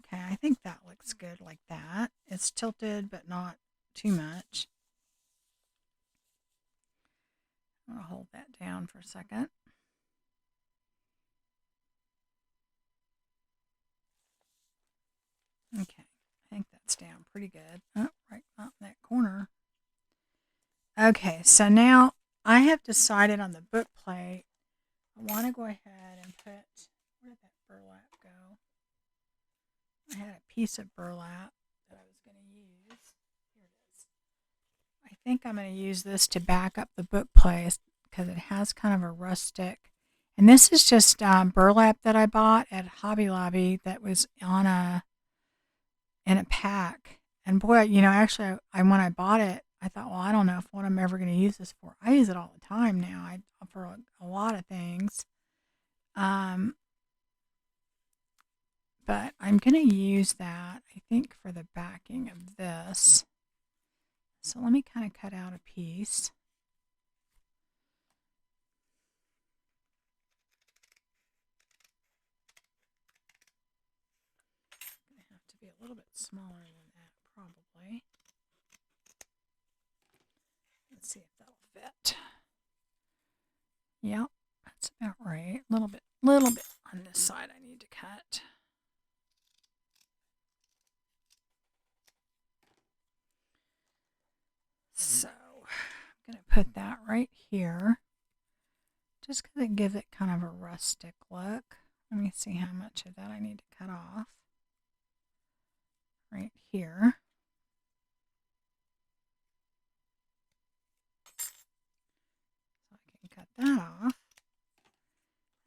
Okay, I think that looks good like that. It's tilted, but not too much. I'm going to hold that down for a second. Okay, I think that's down pretty good. Oh, right not in that corner. Okay, so now I have decided on the book plate. I want to go ahead and put, where did that burlap go? I had a piece of burlap that I was going to use. Here it is. I think I'm going to use this to back up the book plate because it has kind of a rustic. And this is just burlap that I bought at Hobby Lobby that was in a pack. And boy, actually, when I bought it, I thought, well, I don't know what I'm ever going to use this for. I use it all the time now. For a lot of things. But I'm going to use that, I think, for the backing of this. So let me kind of cut out a piece. It's going to have to be a little bit smaller than that, probably. Let's see if that'll fit. Yep, that's about right. A little bit on this side I need to cut. So I'm going to put that right here just because it gives it kind of a rustic look. Let me see how much of that I need to cut off. Right here. So I can cut that off.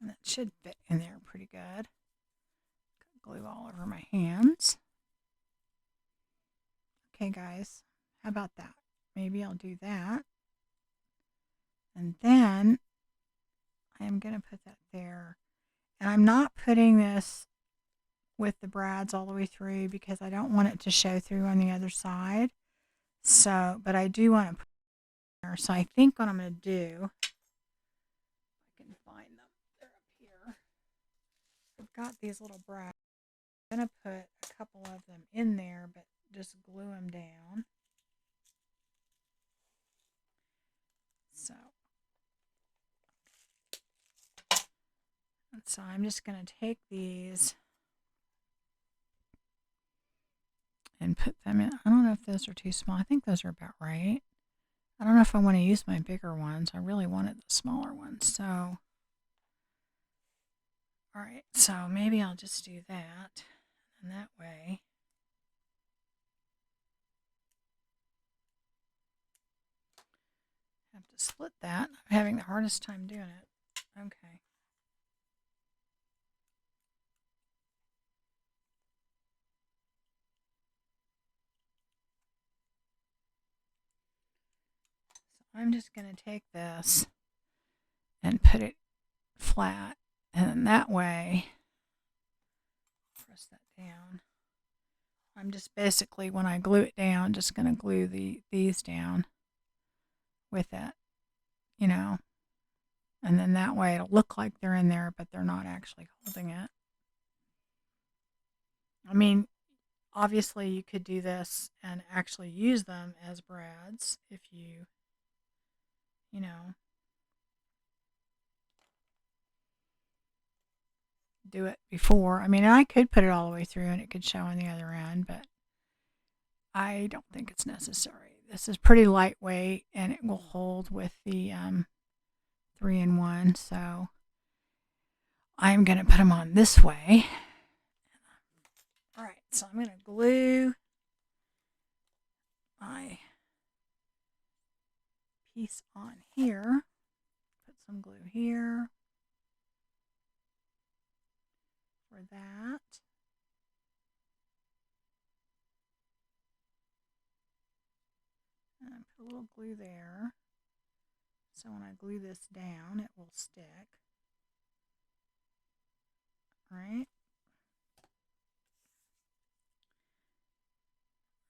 And that should fit in there pretty good. Got glue all over my hands. Okay, guys, how about that? Maybe I'll do that. And then I am going to put that there. And I'm not putting this with the brads all the way through because I don't want it to show through on the other side. So, but I do want to put it there. So I think what I'm going to do, if I can find them, they're up here. I've got these little brads. I'm going to put a couple of them in there, but just glue them down. So I'm just going to take these and put them in. I don't know if those are too small. I think those are about right. I don't know if I want to use my bigger ones. I really wanted the smaller ones. So, all right. So maybe I'll just do that. And that way, I have to split that. I'm having the hardest time doing it. Okay. I'm just going to take this and put it flat, and that way, press that down. I'm just basically, when I glue it down, just going to glue these down with it, you know, and then that way it'll look like they're in there, but they're not actually holding it. I mean, obviously you could do this and actually use them as brads if you know, do it before. I mean, I could put it all the way through and it could show on the other end, but I don't think it's necessary. This is pretty lightweight and it will hold with the 3-in-1. So I'm going to put them on this way. All right, so I'm going to glue my piece on here. Put some glue here for that. And put a little glue there. So when I glue this down, it will stick. All right.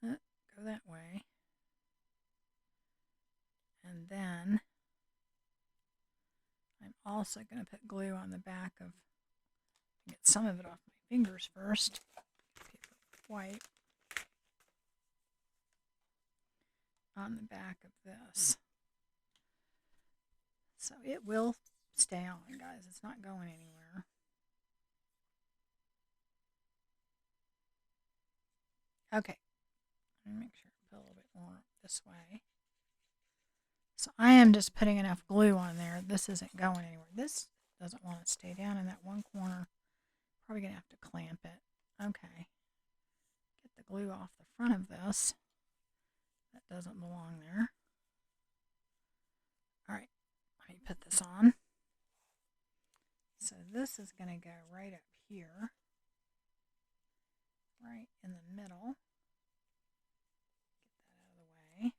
Go that way. And then I'm also going to put glue on the back of, get some of it off my fingers first. White on the back of this. So it will stay on, guys. It's not going anywhere. Okay. Let me make sure I put a little bit more this way. So I am just putting enough glue on there. This isn't going anywhere. This doesn't want to stay down in that one corner. Probably going to have to clamp it. Okay. Get the glue off the front of this. That doesn't belong there. All right. Let me put this on. So this is going to go right up here. Right in the middle. Get that out of the way.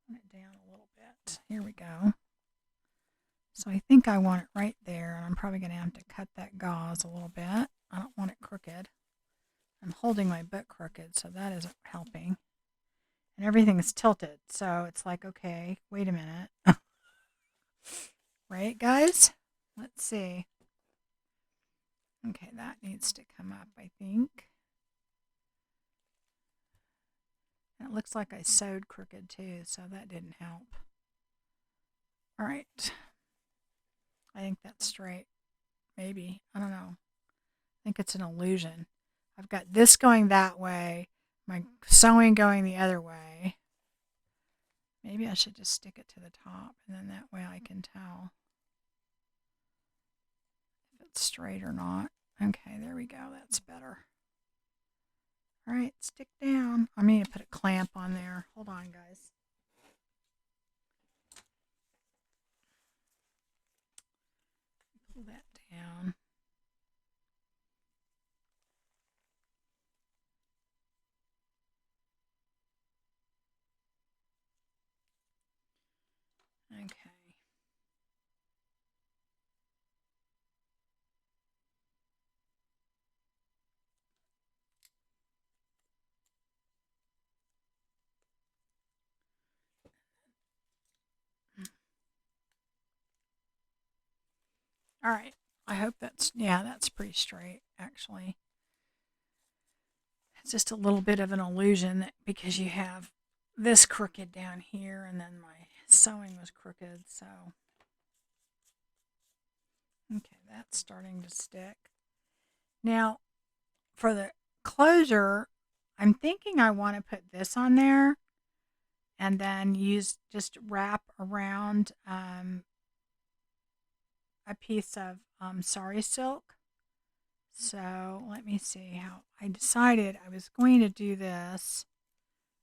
Put it down a little bit. Here we go. So I think I want it right there, and I'm probably going to have to cut that gauze a little bit. I don't want it crooked. I'm holding my book crooked, so that isn't helping. And everything is tilted, so it's like, okay, wait a minute. Right, guys? Let's see. Okay, that needs to come up, I think. And it looks like I sewed crooked too, so that didn't help. All right. I think that's straight. Maybe. I don't know. I think it's an illusion. I've got this going that way, my sewing going the other way. Maybe I should just stick it to the top, and then that way I can tell if it's straight or not. Okay, there we go. That's better. All right, stick down. I mean to put a clamp on there. Hold on, guys. Pull that down. Okay. All right. I hope that's pretty straight, actually. It's just a little bit of an illusion because you have this crooked down here, and then my sewing was crooked, so. Okay, that's starting to stick. Now, for the closure, I'm thinking I want to put this on there and then just wrap around a piece of sari silk. So let me see how I decided I was going to do this.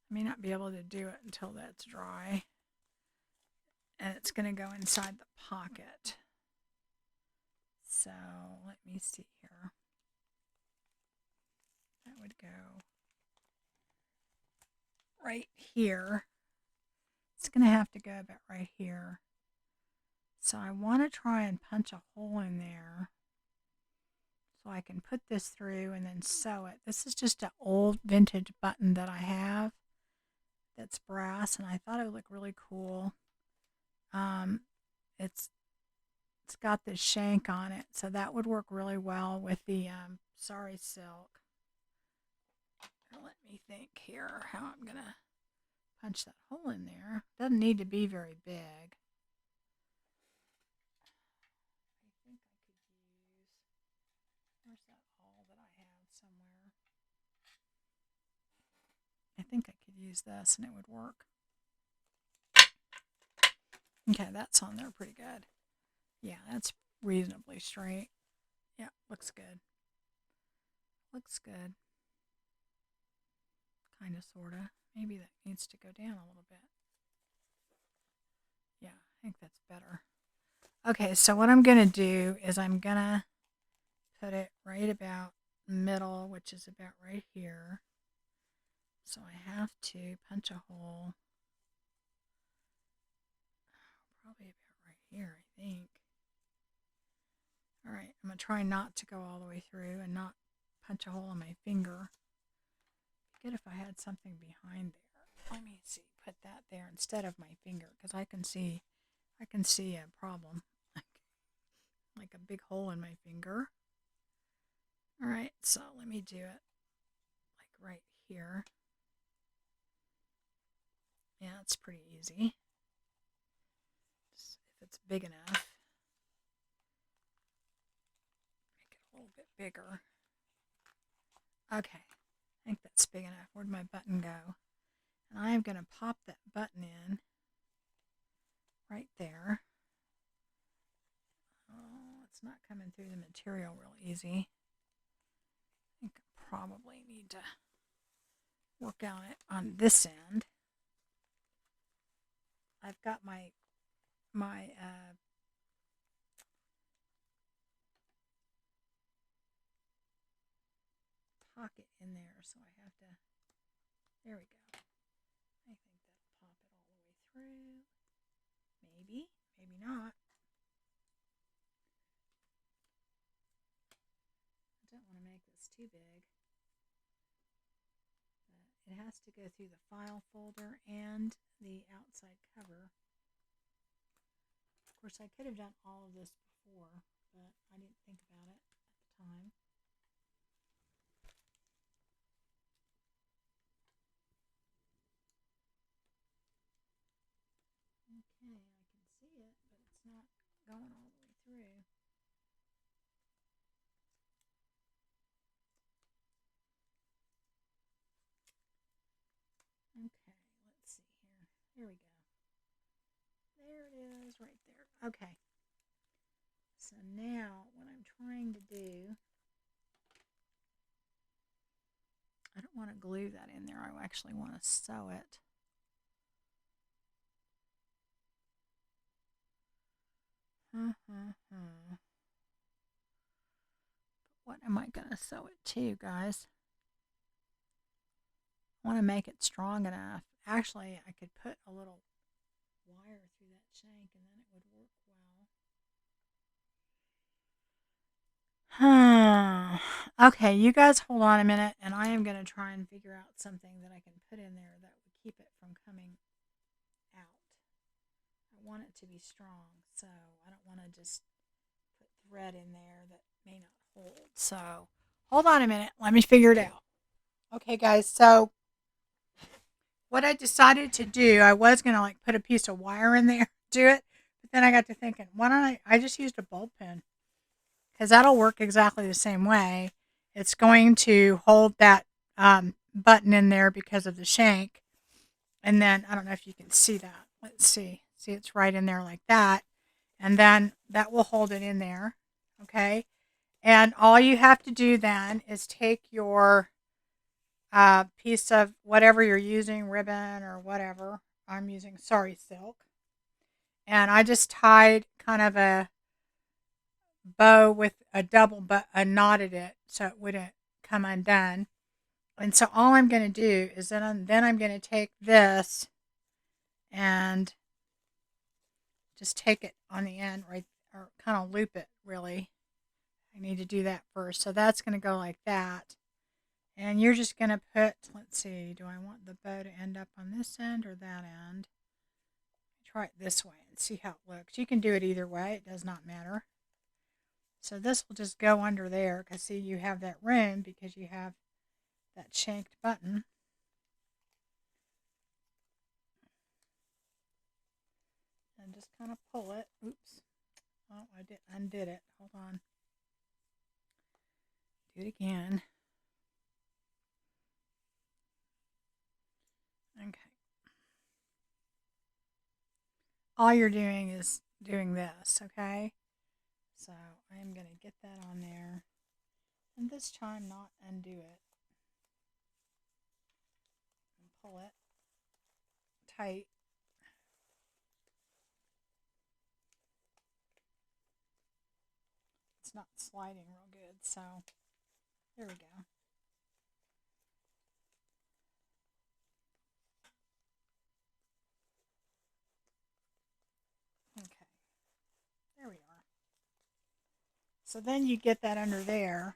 I may not be able to do it until that's dry. And it's going to go inside the pocket. So let me see here. That would go right here. It's going to have to go about right here. So I want to try and punch a hole in there so I can put this through and then sew it. This is just an old vintage button that I have that's brass, and I thought it would look really cool. It's got this shank on it, so that would work really well with the sari silk. Let me think here how I'm going to punch that hole in there. Doesn't need to be very big. Where's that awl that I have somewhere? I think I could use this and it would work. Okay, that's on there pretty good. Yeah, that's reasonably straight. Yeah, looks good. Looks good. Kind of, sort of. Maybe that needs to go down a little bit. Yeah, I think that's better. Okay, so what I'm going to do is I'm going to put it right about middle, which is about right here. So I have to punch a hole probably about right here, I think. All right, I'm going to try not to go all the way through and not punch a hole in my finger. Good if I had something behind there. Let me see, put that there instead of my finger because I can see a problem. Like a big hole in my finger. All right, so let me do it like right here. Yeah, it's pretty easy. Just if it's big enough, make it a little bit bigger. Okay, I think that's big enough. Where'd my button go? And I am going to pop that button in right there. Oh, it's not coming through the material real easy. I think I probably need to work on it on this end. I've got my pocket in there, so I have to, there we go. I think that'll pop it all the way through. Maybe, maybe not. I don't want to make this too big. It has to go through the file folder and the outside cover. Of course, I could have done all of this before, but I didn't think about it at the time. Okay, I can see it, but it's not going all the way through. Okay, let's see here. Here we go. right there. Okay. So now what I'm trying to do, I don't want to glue that in there. I actually want to sew it. What am I going to sew it to, guys? I want to make it strong enough. Actually, I could put a little wire through that shank and then it would work well. Okay, you guys hold on a minute and I am going to try and figure out something that I can put in there that would keep it from coming out. I want it to be strong, so I don't want to just put thread in there that may not hold. So hold on a minute. Let me figure it out. Okay, guys, so what I decided to do, I was going to like put a piece of wire in there, do it, but then I got to thinking, why don't I just used a bulb pin because that'll work exactly the same way. It's going to hold that button in there because of the shank. And then, I don't know if you can see that. Let's see. See, it's right in there like that. And then that will hold it in there. Okay. And all you have to do then is take your piece of whatever you're using, ribbon or whatever. I'm using Sari Silk. And I just tied kind of a bow with a double, but I knotted it so it wouldn't come undone. And so all I'm going to do is then I'm going to take this and just take it on the end, right, or kind of loop it really. I need to do that first. So that's going to go like that. And you're just going to put, let's see, do I want the bow to end up on this end or that end? Try it this way and see how it looks. You can do it either way. It does not matter. So this will just go under there because see you have that room because you have that shanked button. And just kind of pull it. Oops. Oh, I undid it. Hold on. Do it again. Okay. All you're doing is doing this, okay? So I'm going to get that on there. And this time not undo it. And pull it tight. It's not sliding real good, so there we go. Okay, there we are. So then you get that under there.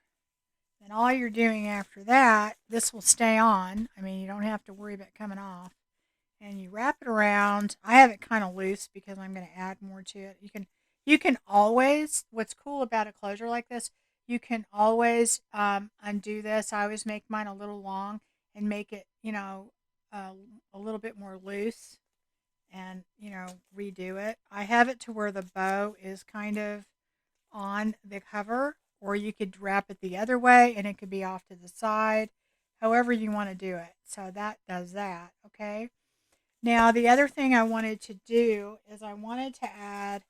And all you're doing after that, this will stay on. I mean, you don't have to worry about coming off. And you wrap it around. I have it kind of loose because I'm going to add more to it. You can always, what's cool about a closure like this, you can always undo this. I always make mine a little long and make it, a little bit more loose and, redo it. I have it to where the bow is kind of on the cover, or you could wrap it the other way and it could be off to the side, however you want to do it. So that does that, okay? Now, the other thing I wanted to do is I wanted to add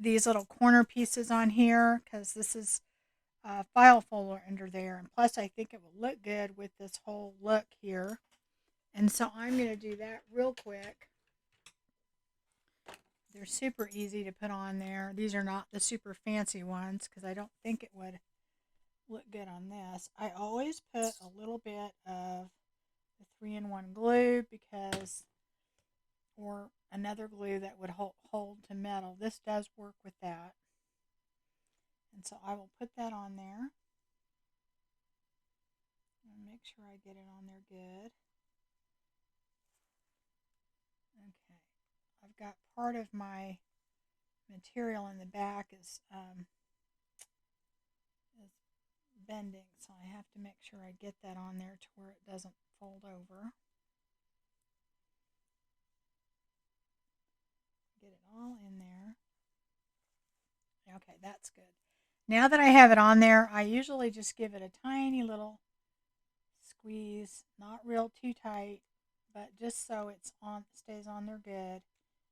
these little corner pieces on here because this is a file folder under there. And plus, I think it will look good with this whole look here. And so I'm going to do that real quick. They're super easy to put on there. These are not the super fancy ones because I don't think it would look good on this. I always put a little bit of the 3-in-1 glue because, or another glue that would hold to metal. This does work with that. And so I will put that on there. And make sure I get it on there good. Okay. I've got part of my material in the back is bending, so I have to make sure I get that on there to where it doesn't fold over. Get it all in there. Okay, that's good. Now that I have it on there, I usually just give it a tiny little squeeze, not real too tight, but just so it's on, stays on there good.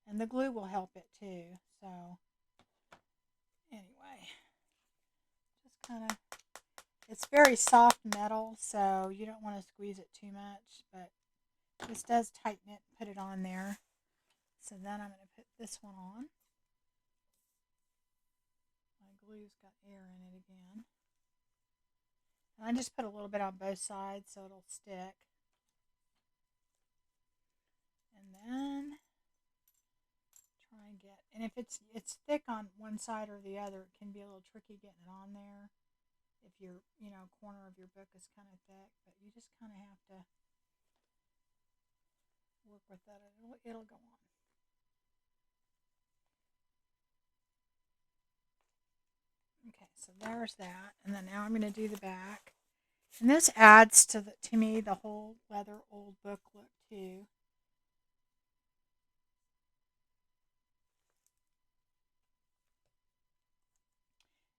And the glue will help it too. So anyway, just kind of, it's very soft metal, so you don't want to squeeze it too much, but this does tighten it and put it on there. So then I'm going to put this one on. My glue's got air in it again. And I just put a little bit on both sides so it'll stick. And then try and get, and if it's thick on one side or the other, it can be a little tricky getting it on there. If your, corner of your book is kind of thick, but you just kind of have to work with that. It'll go on. Okay, so there's that, and then now I'm going to do the back, and this adds to me the whole leather old book look too.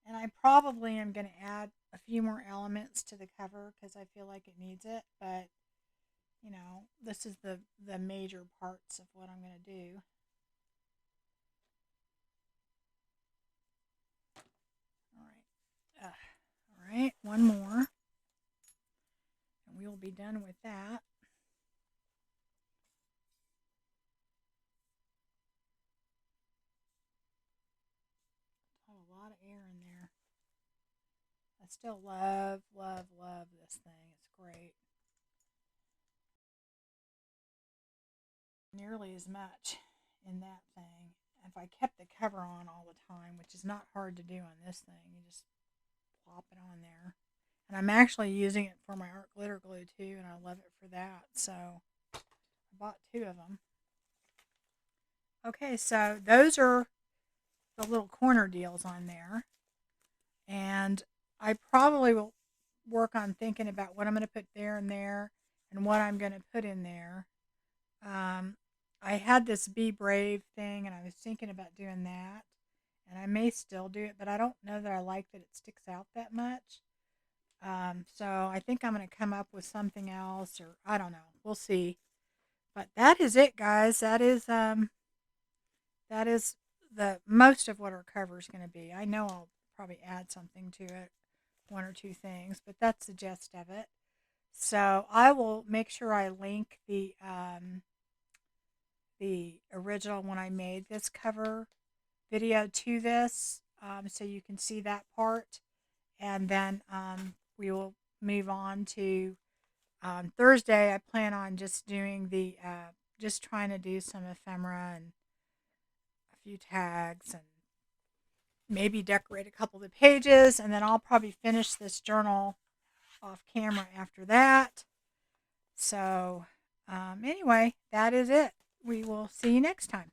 And I probably am going to add a few more elements to the cover because I feel like it needs it, but this is the major parts of what I'm going to do. All right, one more, and we will be done with that. Oh, a lot of air in there. I still love, love, love this thing. It's great. Nearly as much in that thing. If I kept the cover on all the time, which is not hard to do on this thing, you just plop it on there. And I'm actually using it for my art glitter glue too, and I love it for that. So I bought 2 of them. Okay, so those are the little corner deals on there. And I probably will work on thinking about what I'm going to put there and there and what I'm going to put in there. I had this Be Brave thing, and I was thinking about doing that. And I may still do it, but I don't know that I like that it sticks out that much. So I think I'm going to come up with something else, or I don't know. We'll see. But that is it, guys. That is the most of what our cover is going to be. I know I'll probably add something to it, 1 or 2 things, but that's the gist of it. So I will make sure I link the original when I made this cover video to this, so you can see that part, and then we will move on to Thursday. I plan on just doing just trying to do some ephemera and a few tags and maybe decorate a couple of the pages, and then I'll probably finish this journal off camera after that. So anyway, that is it. We will see you next time.